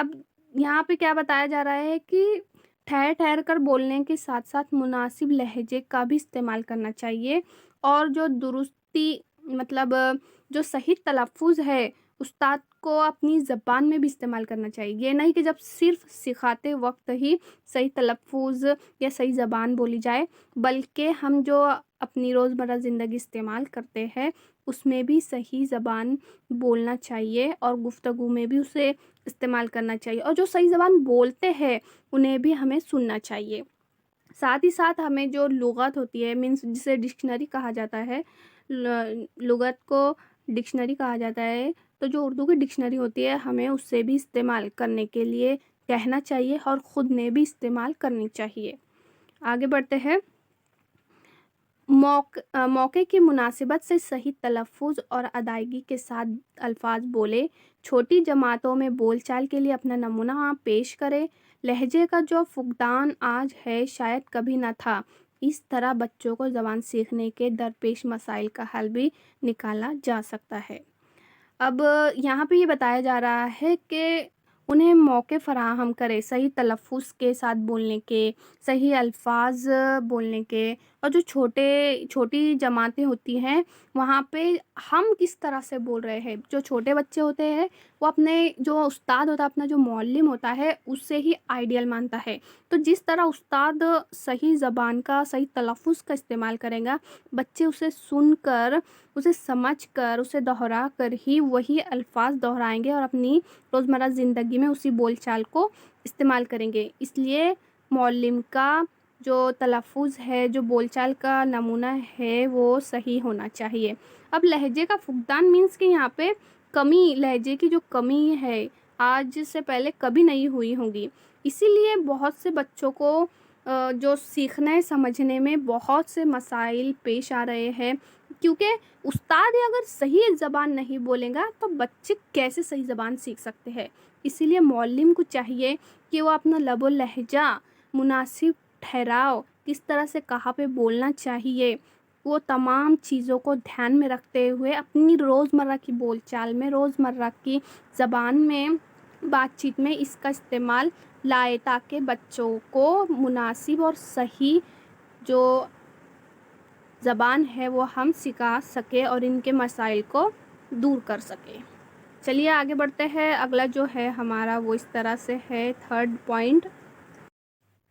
اب یہاں پہ کیا بتایا جا رہا ہے کہ ٹھہر ٹھہر کر بولنے کے ساتھ ساتھ مناسب لہجے کا بھی استعمال کرنا چاہیے، اور جو درستی مطلب جو صحیح تلفظ ہے استاد کو اپنی زبان میں بھی استعمال کرنا چاہیے۔ یہ نہیں کہ جب صرف سکھاتے وقت ہی صحیح تلفظ یا صحیح زبان بولی جائے، بلکہ ہم جو اپنی روزمرہ زندگی استعمال کرتے ہیں اس میں بھی صحیح زبان بولنا چاہیے، اور گفتگو میں بھی اسے استعمال کرنا چاہیے، اور جو صحیح زبان بولتے ہیں انہیں بھی ہمیں سننا چاہیے۔ ساتھ ہی ساتھ ہمیں جو لغت ہوتی ہے مینس جسے ڈکشنری کہا جاتا ہے، لغت کو ڈکشنری کہا جاتا ہے، تو جو اردو کی ڈکشنری ہوتی ہے ہمیں اس سے بھی استعمال کرنے کے لیے کہنا چاہیے، اور خود نے بھی استعمال کرنی چاہیے۔ آگے بڑھتے ہیں۔ موقع کی مناسبت سے صحیح تلفظ اور ادائیگی کے ساتھ الفاظ بولے، چھوٹی جماعتوں میں بول چال کے لیے اپنا نمونہ پیش کرے، لہجے کا جو فقدان آج ہے شاید کبھی نہ تھا، اس طرح بچوں کو زبان سیکھنے کے درپیش مسائل کا حل بھی نکالا جا سکتا ہے۔ اب یہاں پہ یہ بتایا جا رہا ہے کہ انہیں موقع فراہم کرے صحیح تلفظ کے ساتھ بولنے کے، صحیح الفاظ بولنے کے، اور جو چھوٹی جماعتیں ہوتی ہیں وہاں پہ ہم کس طرح سے بول رہے ہیں۔ جو چھوٹے بچے ہوتے ہیں وہ اپنے جو استاد ہوتا ہے، اپنا جو معلم ہوتا ہے اس سے ہی آئیڈیل مانتا ہے، تو جس طرح استاد صحیح زبان کا صحیح تلفظ کا استعمال کرے گا، بچے اسے سن کر، اسے سمجھ کر، اسے دہرا کر ہی وہی الفاظ دہرائیں گے اور اپنی روزمرہ زندگی میں اسی بول چال کو استعمال کریں گے۔ اس لیے معلم کا جو تلفظ ہے، جو بول چال کا نمونہ ہے، وہ صحیح ہونا چاہیے۔ اب لہجے کا فقدان مینس کہ یہاں پہ کمی، لہجے کی جو کمی ہے آج سے پہلے کبھی نہیں ہوئی ہوں گی، اسی لیے بہت سے بچوں کو جو سیکھنے سمجھنے میں بہت سے مسائل پیش آ رہے ہیں، کیونکہ استاد اگر صحیح زبان نہیں بولے گا تو بچے کیسے صحیح زبان سیکھ سکتے ہیں۔ اسی لیے معلم کو چاہیے کہ وہ اپنا لب و لہجہ، مناسب ٹھہراؤ، کس طرح سے کہاں پہ بولنا چاہیے، وہ تمام چیزوں کو دھیان میں رکھتے ہوئے اپنی روزمرہ کی بول چال میں، روزمرہ کی زبان میں، بات چیت میں اس کا استعمال لائے، تاکہ بچوں کو مناسب اور صحیح جو زبان ہے وہ ہم سکھا سکے اور ان کے مسائل کو دور کر سکے۔ چلیے آگے بڑھتے ہیں۔ اگلا جو ہے ہمارا وہ اس طرح سے ہے، تھرڈ پوائنٹ،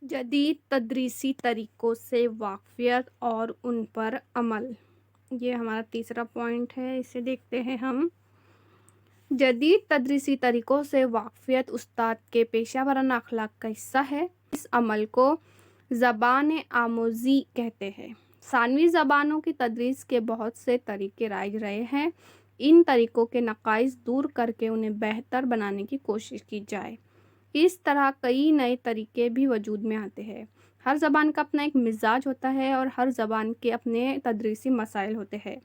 جدید تدریسی طریقوں سے واقفیت اور ان پر عمل۔ یہ ہمارا تیسرا پوائنٹ ہے، اسے دیکھتے ہیں ہم۔ جدید تدریسی طریقوں سے واقفیت استاد کے پیشہ ورانہ اخلاق کا حصہ ہے۔ اس عمل کو زبان آموزی کہتے ہیں۔ ثانوی زبانوں کی تدریس کے بہت سے طریقے رائج رہے ہیں، ان طریقوں کے نقائص دور کر کے انہیں بہتر بنانے کی کوشش کی جائے۔ اس طرح کئی نئے طریقے بھی وجود میں آتے ہیں۔ ہر زبان کا اپنا ایک مزاج ہوتا ہے اور ہر زبان کے اپنے تدریسی مسائل ہوتے ہیں۔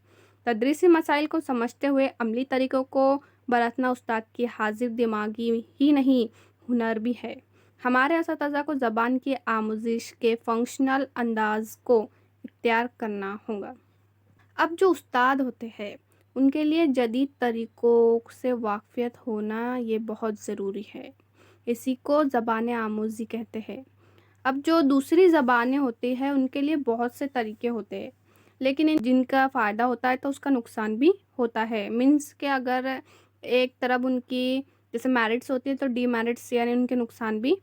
تدریسی مسائل کو سمجھتے ہوئے عملی طریقوں کو برتنا استاد کی حاضر دماغی ہی نہیں، ہنر بھی ہے۔ ہمارے اساتذہ کو زبان کی آموزش کے فنکشنل انداز کو اختیار کرنا ہوگا۔ اب جو استاد ہوتے ہیں ان کے لیے جدید طریقوں سے واقفیت ہونا یہ بہت ضروری ہے، اسی کو زبان آموزی کہتے ہیں۔ اب جو دوسری زبانیں ہوتی ہیں ان کے لیے بہت سے طریقے ہوتے ہیں، لیکن جن کا فائدہ ہوتا ہے تو اس کا نقصان بھی ہوتا ہے، مینس کہ اگر ایک طرف ان کی جیسے میرٹس ہوتی ہے تو ڈی میرٹس یعنی ان کے نقصان بھی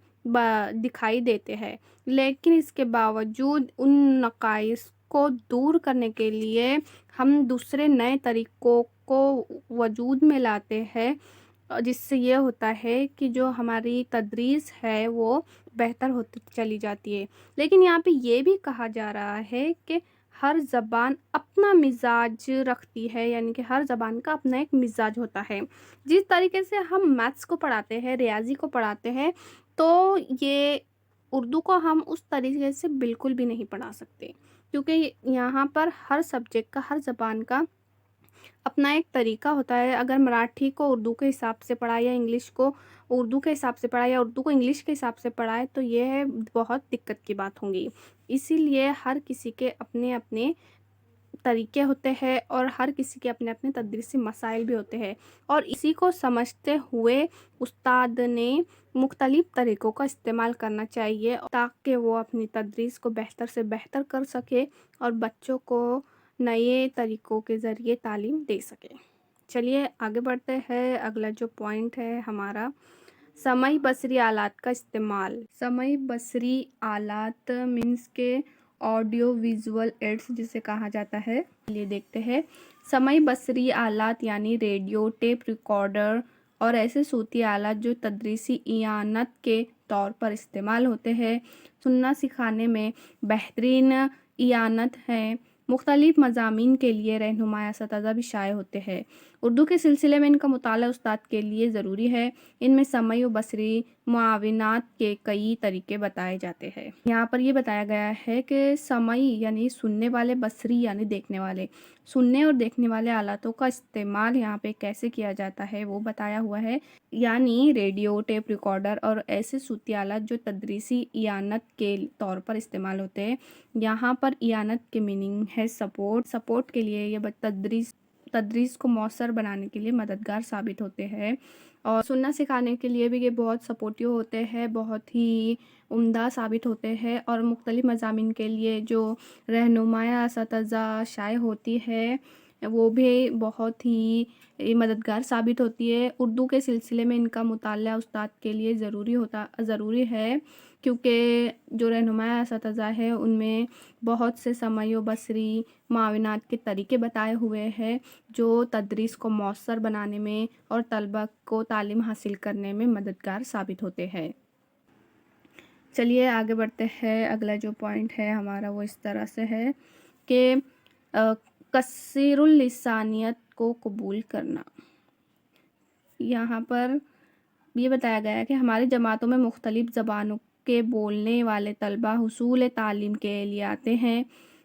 دکھائی دیتے ہیں، لیکن اس کے باوجود ان نقائص کو دور کرنے کے لیے ہم دوسرے نئے طریقوں کو وجود میں لاتے ہیں، جس سے یہ ہوتا ہے کہ جو ہماری تدریس ہے وہ بہتر ہوتی چلی جاتی ہے۔ لیکن یہاں پہ یہ بھی کہا جا رہا ہے کہ ہر زبان اپنا مزاج رکھتی ہے، یعنی کہ ہر زبان کا اپنا ایک مزاج ہوتا ہے۔ جس طریقے سے ہم میتھس کو پڑھاتے ہیں، ریاضی کو پڑھاتے ہیں، تو یہ اردو کو ہم اس طریقے سے بالکل بھی نہیں پڑھا سکتے، کیونکہ یہاں پر ہر سبجیکٹ کا، ہر زبان کا اپنا ایک طریقہ ہوتا ہے۔ اگر مراٹھی کو اردو کے حساب سے پڑھائے یا انگلش کو اردو کے حساب سے پڑھائے یا اردو کو انگلش کے حساب سے پڑھائے تو یہ بہت دقت کی بات ہوگی۔ اسی لیے ہر کسی کے اپنے اپنے طریقے ہوتے ہیں اور ہر کسی کے اپنے اپنے تدریسی مسائل بھی ہوتے ہیں، اور اسی کو سمجھتے ہوئے استاد نے مختلف طریقوں کا استعمال کرنا چاہیے تاکہ وہ اپنی تدریس کو بہتر سے بہتر کر سکے اور بچوں کو نئے طریقوں کے ذریعے تعلیم دے سکے۔ چلیے آگے بڑھتے ہیں۔ اگلا جو پوائنٹ ہے ہمارا سمعی بصری آلات کا استعمال۔ سمعی بصری آلات مینس کے آڈیو ویژول ایڈس جسے کہا جاتا ہے، یہ دیکھتے ہیں۔ سمعی بصری آلات یعنی ریڈیو، ٹیپ ریکارڈر اور ایسے صوتی آلات جو تدریسی اعانت کے طور پر استعمال ہوتے ہیں، سننا سکھانے میں بہترین اعانت ہیں۔ مختلف مضامین کے لیے رہنمائی اساتذہ بھی شائع ہوتے ہیں۔ اردو کے سلسلے میں ان کا مطالعہ استاد کے لیے ضروری ہے۔ ان میں سمعی و بصری معاونات کے کئی طریقے بتائے جاتے ہیں۔ یہاں پر یہ بتایا گیا ہے کہ سمعی یعنی سننے والے، بصری یعنی دیکھنے والے، سننے اور دیکھنے والے آلاتوں کا استعمال یہاں پہ کیسے کیا جاتا ہے وہ بتایا ہوا ہے، یعنی ریڈیو، ٹیپ ریکارڈر اور ایسے صوتی آلات جو تدریسی اعانت کے طور پر استعمال ہوتے ہیں۔ یہاں پر اعانت کے میننگ ہے سپورٹ کے لیے، یہ تدریس کو مؤثر بنانے کے لیے مددگار ثابت ہوتے ہیں، اور سننا سکھانے کے لیے بھی یہ بہت سپورٹیو ہوتے ہیں، بہت ہی عمدہ ثابت ہوتے ہیں، اور مختلف مضامین کے لیے جو رہنمائی اساتذہ شائع ہوتی ہے وہ بھی بہت ہی مددگار ثابت ہوتی ہے۔ اردو کے سلسلے میں ان کا مطالعہ استاد کے لیے ضروری ہے، کیونکہ جو رہنمائی اساتذہ ہے ان میں بہت سے سمعی و بصری معاونات کے طریقے بتائے ہوئے ہیں جو تدریس کو مؤثر بنانے میں اور طلبہ کو تعلیم حاصل کرنے میں مددگار ثابت ہوتے ہیں۔ چلیے آگے بڑھتے ہیں۔ اگلا جو پوائنٹ ہے ہمارا وہ اس طرح سے ہے کہ کثیر اللسانیت کو قبول کرنا۔ یہاں پر یہ بتایا گیا ہے کہ ہماری جماعتوں میں مختلف زبانوں کے بولنے والے طلبہ حصول تعلیم کے لیے آتے ہیں۔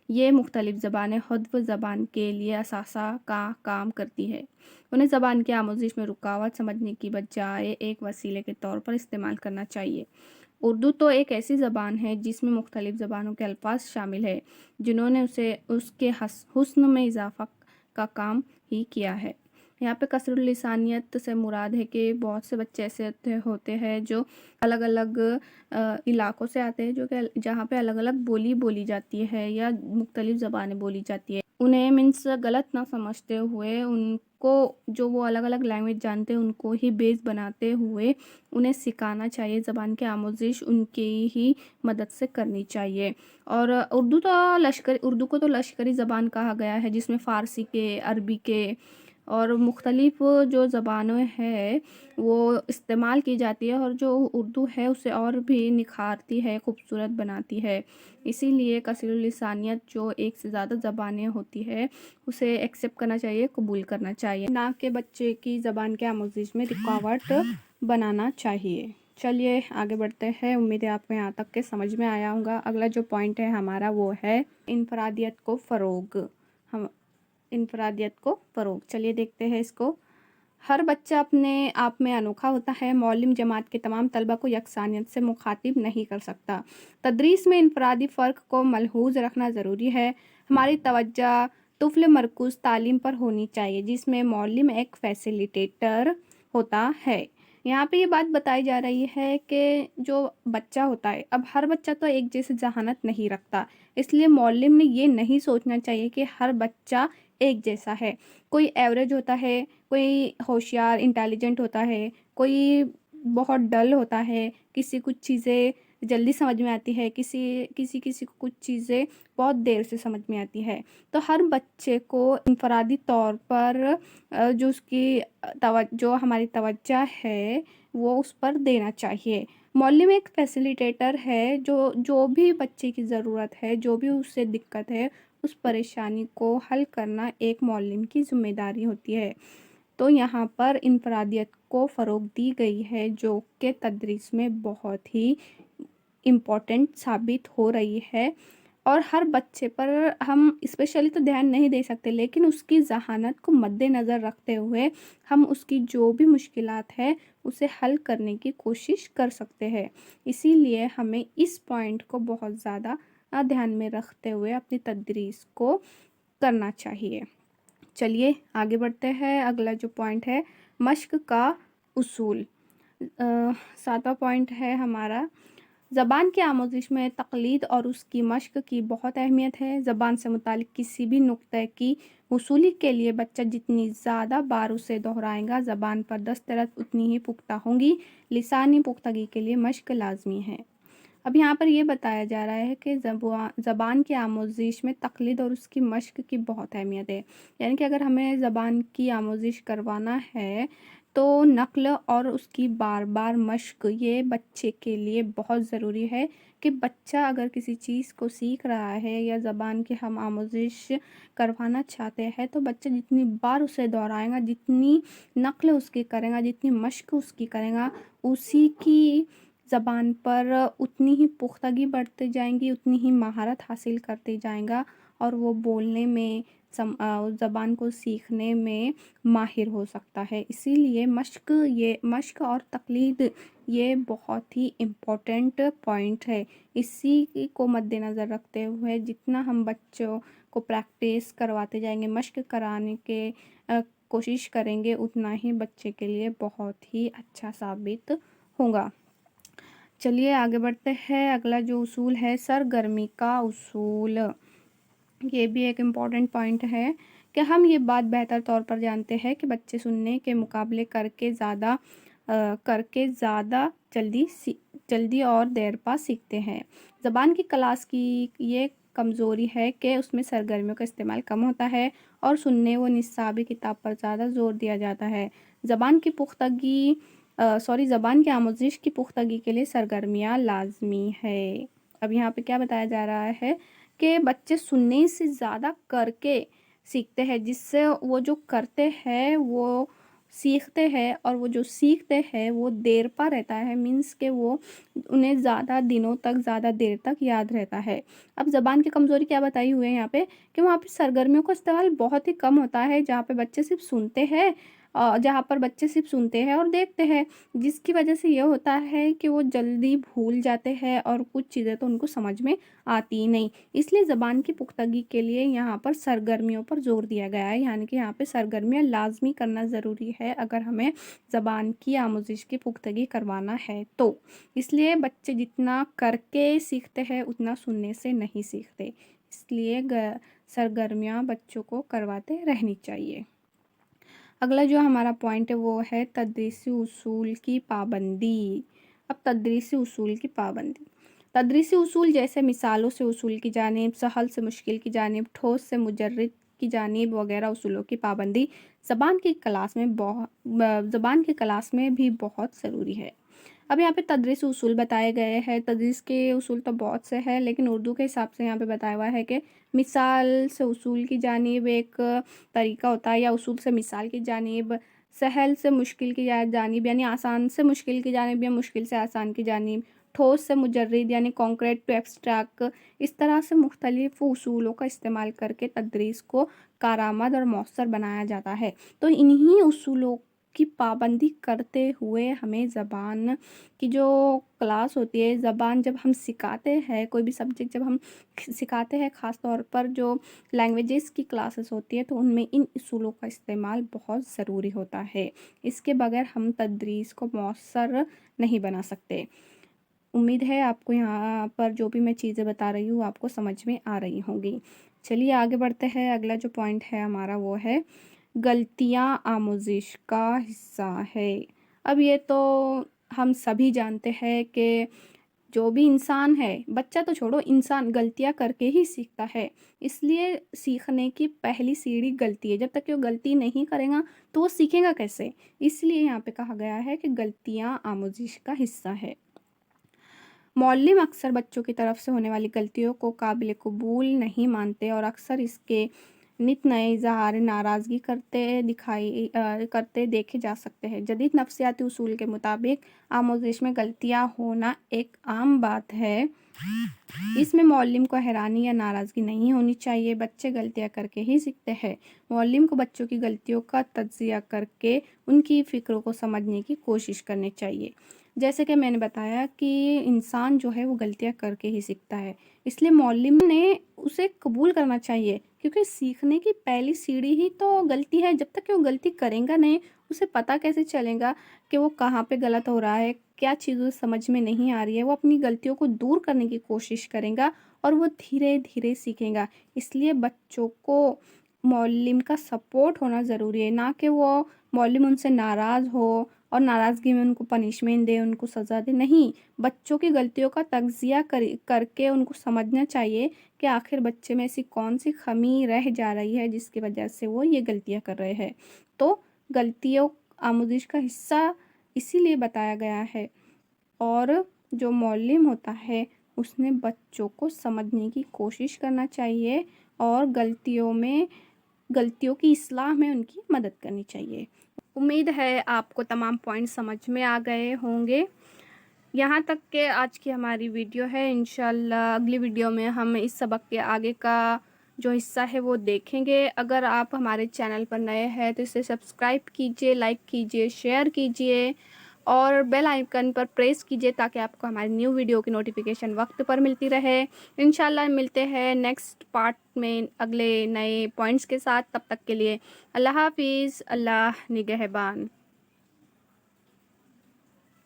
یہ مختلف زبانیں حدو زبان کے لیے اثاثہ کا کام کرتی ہے۔ انہیں زبان کی آموزش میں رکاوٹ سمجھنے کی بجائے ایک وسیلے کے طور پر استعمال کرنا چاہیے۔ اردو تو ایک ایسی زبان ہے جس میں مختلف زبانوں کے الفاظ شامل ہیں جنہوں نے اس کے حسن میں اضافہ کا کام ہی کیا ہے۔ یہاں پہ کثیر اللسانیت سے مراد ہے کہ بہت سے بچے ایسے ہوتے ہیں جو الگ الگ علاقوں سے آتے ہیں جہاں پہ الگ الگ بولی بولی جاتی ہے یا مختلف زبانیں بولی جاتی ہے۔ انہیں مینس غلط نہ سمجھتے ہوئے ان کو جو وہ الگ الگ لینگویج جانتے ہیں ان کو ہی بیس بناتے ہوئے انہیں سکھانا چاہیے، زبان کی آموزش ان کی ہی مدد سے کرنی چاہیے۔ اور اردو کو تو لشکری زبان کہا گیا ہے جس میں فارسی کے، عربی کے اور مختلف جو زبانیں ہیں وہ استعمال کی جاتی ہے، اور جو اردو ہے اسے اور بھی نکھارتی ہے، خوبصورت بناتی ہے۔ اسی لیے کثیر اللسانیت جو ایک سے زیادہ زبانیں ہوتی ہے اسے ایکسیپٹ کرنا چاہیے، قبول کرنا چاہیے، نہ کہ بچے کی زبان کے آموزش میں رکاوٹ بنانا چاہیے۔ چلیے آگے بڑھتے ہیں۔ امید ہے آپ کو یہاں تک کے سمجھ میں آیا ہوگا۔ اگلا جو پوائنٹ ہے ہمارا وہ ہے انفرادیت کو فروغ۔ چلیے دیکھتے ہیں اس کو۔ ہر بچہ اپنے آپ میں انوکھا ہوتا ہے۔ معلم جماعت کے تمام طلبہ کو یکسانیت سے مخاطب نہیں کر سکتا۔ تدریس میں انفرادی فرق کو ملحوظ رکھنا ضروری ہے۔ ہماری توجہ طفل مرکوز تعلیم پر ہونی چاہیے جس میں معلم ایک فیسیلیٹیٹر ہوتا ہے۔ یہاں پہ یہ بات بتائی جا رہی ہے کہ جو بچہ ہوتا ہے، اب ہر بچہ تو ایک جیسے ذہانت نہیں رکھتا، اس لیے معلم نے یہ نہیں سوچنا چاہیے کہ ہر بچہ ایک جیسا ہے۔ کوئی ایوریج ہوتا ہے، کوئی ہوشیار انٹیلیجنٹ ہوتا ہے، کوئی بہت ڈل ہوتا ہے، کسی کچھ چیزیں جلدی سمجھ میں آتی ہے، کسی کو کچھ چیزیں بہت دیر سے سمجھ میں آتی ہے۔ تو ہر بچے کو انفرادی طور پر جو ہماری توجہ ہے وہ اس پر دینا چاہیے۔ معلم ایک فیسیلیٹیٹر ہے، جو بھی بچے کی ضرورت ہے، جو بھی اس سے دقت ہے، اس پریشانی کو حل کرنا ایک معلم کی ذمہ داری ہوتی ہے۔ تو یہاں پر انفرادیت کو فروغ دی گئی ہے جو کہ تدریس میں بہت ہی امپورٹنٹ ثابت ہو رہی ہے، اور ہر بچے پر ہم اسپیشلی تو دھیان نہیں دے سکتے، لیکن اس کی ذہانت کو مد نظر رکھتے ہوئے ہم اس کی جو بھی مشکلات ہے اسے حل کرنے کی کوشش کر سکتے ہیں۔ اسی لیے ہمیں اس پوائنٹ کو بہت زیادہ دھیان میں رکھتے ہوئے اپنی تدریس کو کرنا چاہیے۔ چلیے آگے بڑھتے ہیں، اگلا جو پوائنٹ ہے مشق کا اصول۔ 7واں پوائنٹ ہے ہمارا، زبان کی آموزش میں تقلید اور اس کی مشق کی بہت اہمیت ہے۔ زبان سے متعلق کسی بھی نقطے کی وصولی کے لیے بچہ جتنی زیادہ بار اسے دہرائے گا، زبان پر دسترس اتنی ہی پختہ ہوں گی۔ لسانی پختگی کے لیے مشق لازمی ہے۔ اب یہاں پر یہ بتایا جا رہا ہے کہ زبان کی آموزش میں تقلید اور اس کی مشق کی بہت اہمیت ہے، یعنی کہ اگر ہمیں زبان کی آموزش کروانا ہے تو نقل اور اس کی بار بار مشق یہ بچے کے لیے بہت ضروری ہے، کہ بچہ اگر کسی چیز کو سیکھ رہا ہے یا زبان کی ہم آموزش کروانا چاہتے ہیں تو بچہ جتنی بار اسے دہرائے گا، جتنی نقل اس کی کرے گا، جتنی مشق اس کی کرے گا، اسی کی زبان پر اتنی ہی پختگی بڑھتے جائیں گی، اتنی ہی مہارت حاصل کرتے جائیں گا اور وہ بولنے میں زبان کو سیکھنے میں ماہر ہو سکتا ہے۔ اسی لیے مشق اور تقلید یہ بہت ہی امپورٹنٹ پوائنٹ ہے۔ اسی کو مد نظر رکھتے ہوئے جتنا ہم بچوں کو پریکٹس کرواتے جائیں گے، مشق کرانے کے کوشش کریں گے، اتنا ہی بچے کے لیے بہت ہی اچھا ثابت ہوگا۔ چلیے آگے بڑھتے ہیں، اگلا جو اصول ہے سرگرمی کا اصول۔ یہ بھی ایک امپورٹنٹ پوائنٹ ہے کہ ہم یہ بات بہتر طور پر جانتے ہیں کہ بچے سننے کے مقابلے کر کے زیادہ جلدی اور دیر پا سیکھتے ہیں۔ زبان کی کلاس کی یہ کمزوری ہے کہ اس میں سرگرمیوں کا استعمال کم ہوتا ہے اور سننے و نصابی کتاب پر زیادہ زور دیا جاتا ہے۔ زبان کی آموزش کی پختگی کے لیے سرگرمیاں لازمی ہے۔ اب یہاں پہ کیا بتایا جا رہا ہے کہ بچے سننے سے زیادہ کر کے سیکھتے ہیں، جس سے وہ جو کرتے ہیں وہ سیکھتے ہیں اور وہ جو سیکھتے ہیں وہ دیر پا رہتا ہے، مینس کہ وہ انہیں زیادہ دنوں تک، زیادہ دیر تک یاد رہتا ہے۔ اب زبان کی کمزوری کیا بتائی ہوئے ہیں یہاں پہ کہ وہاں پہ سرگرمیوں کا استعمال بہت ہی کم ہوتا ہے، جہاں پہ بچے صرف سنتے ہیں اور دیکھتے ہیں، جس کی وجہ سے یہ ہوتا ہے کہ وہ جلدی بھول جاتے ہیں اور کچھ چیزیں تو ان کو سمجھ میں آتی نہیں۔ اس لیے زبان کی پختگی کے لیے یہاں پر سرگرمیوں پر زور دیا گیا ہے، یعنی کہ یہاں پہ سرگرمیاں لازمی کرنا ضروری ہے اگر ہمیں زبان کی آموزش کی پختگی کروانا ہے تو۔ اس لیے بچے جتنا کر کے سیکھتے ہیں اتنا سننے سے نہیں سیکھتے، اس لیے سرگرمیاں بچوں کو کرواتے رہنی چاہیے۔ اگلا جو ہمارا پوائنٹ ہے وہ ہے تدریسی اصول کی پابندی۔ اب تدریسی اصول کی پابندی، تدریسی اصول جیسے مثالوں سے اصول کی جانب، سہل سے مشکل کی جانب، ٹھوس سے مجرد کی جانب وغیرہ اصولوں کی پابندی زبان کی کلاس میں بھی بہت ضروری ہے۔ اب یہاں پہ تدریسی اصول بتائے گئے ہیں، تدریس کے اصول تو بہت سے ہیں لیکن اردو کے حساب سے یہاں پہ بتایا ہوا ہے کہ مثال سے اصول کی جانب ایک طریقہ ہوتا ہے، یا اصول سے مثال کی جانب، سہل سے مشکل کی جانب یعنی آسان سے مشکل کی جانب یا مشکل سے آسان کی جانب، ٹھوس سے مجرد یعنی کانکریٹ ٹو ایبسٹریکٹ۔ اس طرح سے مختلف اصولوں کا استعمال کر کے تدریس کو کارآمد اور مؤثر بنایا جاتا ہے۔ تو انہی اصولوں کی پابندی کرتے ہوئے ہمیں زبان کی جو کلاس ہوتی ہے، زبان جب ہم سکھاتے ہیں، کوئی بھی سبجیکٹ جب ہم سکھاتے ہیں، خاص طور پر جو لینگویجز کی کلاسز ہوتی ہے تو ان میں ان اصولوں کا استعمال بہت ضروری ہوتا ہے۔ اس کے بغیر ہم تدریس کو مؤثر نہیں بنا سکتے۔ امید ہے آپ کو یہاں پر جو بھی میں چیزیں بتا رہی ہوں آپ کو سمجھ میں آ رہی ہوں گی۔ چلیے آگے بڑھتے ہیں، اگلا جو پوائنٹ ہے ہمارا وہ ہے غلطیاں آموزش کا حصہ ہے۔ اب یہ تو ہم سبھی جانتے ہیں کہ جو بھی انسان ہے، بچہ تو چھوڑو، انسان غلطیاں کر کے ہی سیکھتا ہے۔ اس لیے سیکھنے کی پہلی سیڑھی غلطی ہے، جب تک کہ وہ غلطی نہیں کرے گا تو وہ سیکھے گا کیسے؟ اس لیے یہاں پہ کہا گیا ہے کہ غلطیاں آموزش کا حصہ ہے۔ معلم اکثر بچوں کی طرف سے ہونے والی غلطیوں کو قابل قبول نہیں مانتے اور اکثر اس کے نت نئے اظہار ناراضگی کرتے دیکھے جا سکتے ہیں۔ جدید نفسیاتی اصول کے مطابق آموزش میں غلطیاں ہونا ایک عام بات ہے، اس میں معلم کو حیرانی یا ناراضگی نہیں ہونی چاہیے، بچے غلطیاں کر کے ہی سیکھتے ہیں۔ معلم کو بچوں کی غلطیوں کا تجزیہ کر کے ان کی فکروں کو سمجھنے کی کوشش کرنی چاہیے۔ جیسے کہ میں نے بتایا کہ انسان جو ہے وہ غلطیاں کر کے ہی سیکھتا ہے، اس لیے معلم نے اسے قبول کرنا چاہیے، کیونکہ سیکھنے کی پہلی سیڑھی ہی تو غلطی ہے. جب تک کہ وہ غلطی کریں گا نہیں، اسے پتہ کیسے چلے گا کہ وہ کہاں پہ غلط ہو رہا ہے، کیا چیز اسے سمجھ میں نہیں آ رہی ہے. وہ اپنی غلطیوں کو دور کرنے کی کوشش کرے گا اور وہ دھیرے دھیرے سیکھیں گا. اس لیے بچوں کو معلم کا سپورٹ ہونا ضروری ہے، نہ کہ وہ معلم ان سے ناراض ہو اور ناراضگی میں ان کو پنشمنٹ دے، ان کو سزا دے. نہیں، بچوں کی غلطیوں کا تجزیہ کر کے ان کو سمجھنا چاہیے کہ آخر بچے میں ایسی کون سی خمی رہ جا رہی ہے جس کی وجہ سے وہ یہ غلطیاں کر رہے ہیں. تو غلطیوں آموزش کا حصہ اسی لیے بتایا گیا ہے. اور جو معلم ہوتا ہے اس نے بچوں کو سمجھنے کی کوشش کرنا چاہیے اور غلطیوں کی اصلاح میں ان کی مدد کرنی چاہیے. امید ہے آپ کو تمام پوائنٹ سمجھ میں آ گئے ہوں گے. یہاں تک کہ آج کی ہماری ویڈیو ہے. انشاءاللہ اگلی ویڈیو میں ہم اس سبق کے آگے کا جو حصہ ہے وہ دیکھیں گے. اگر آپ ہمارے چینل پر نئے ہیں تو اسے سبسکرائب کیجئے، لائک کیجئے، شیئر کیجئے اور بیل آئیکن پر پریس کیجئے تاکہ آپ کو ہماری نیو ویڈیو کی نوٹیفیکیشن وقت پر ملتی رہے. انشاءاللہ ملتے ہیں نیکسٹ پارٹ میں اگلے نئے پوائنٹس کے ساتھ. تب تک کے لیے اللہ حافظ. اللہ نگہبان.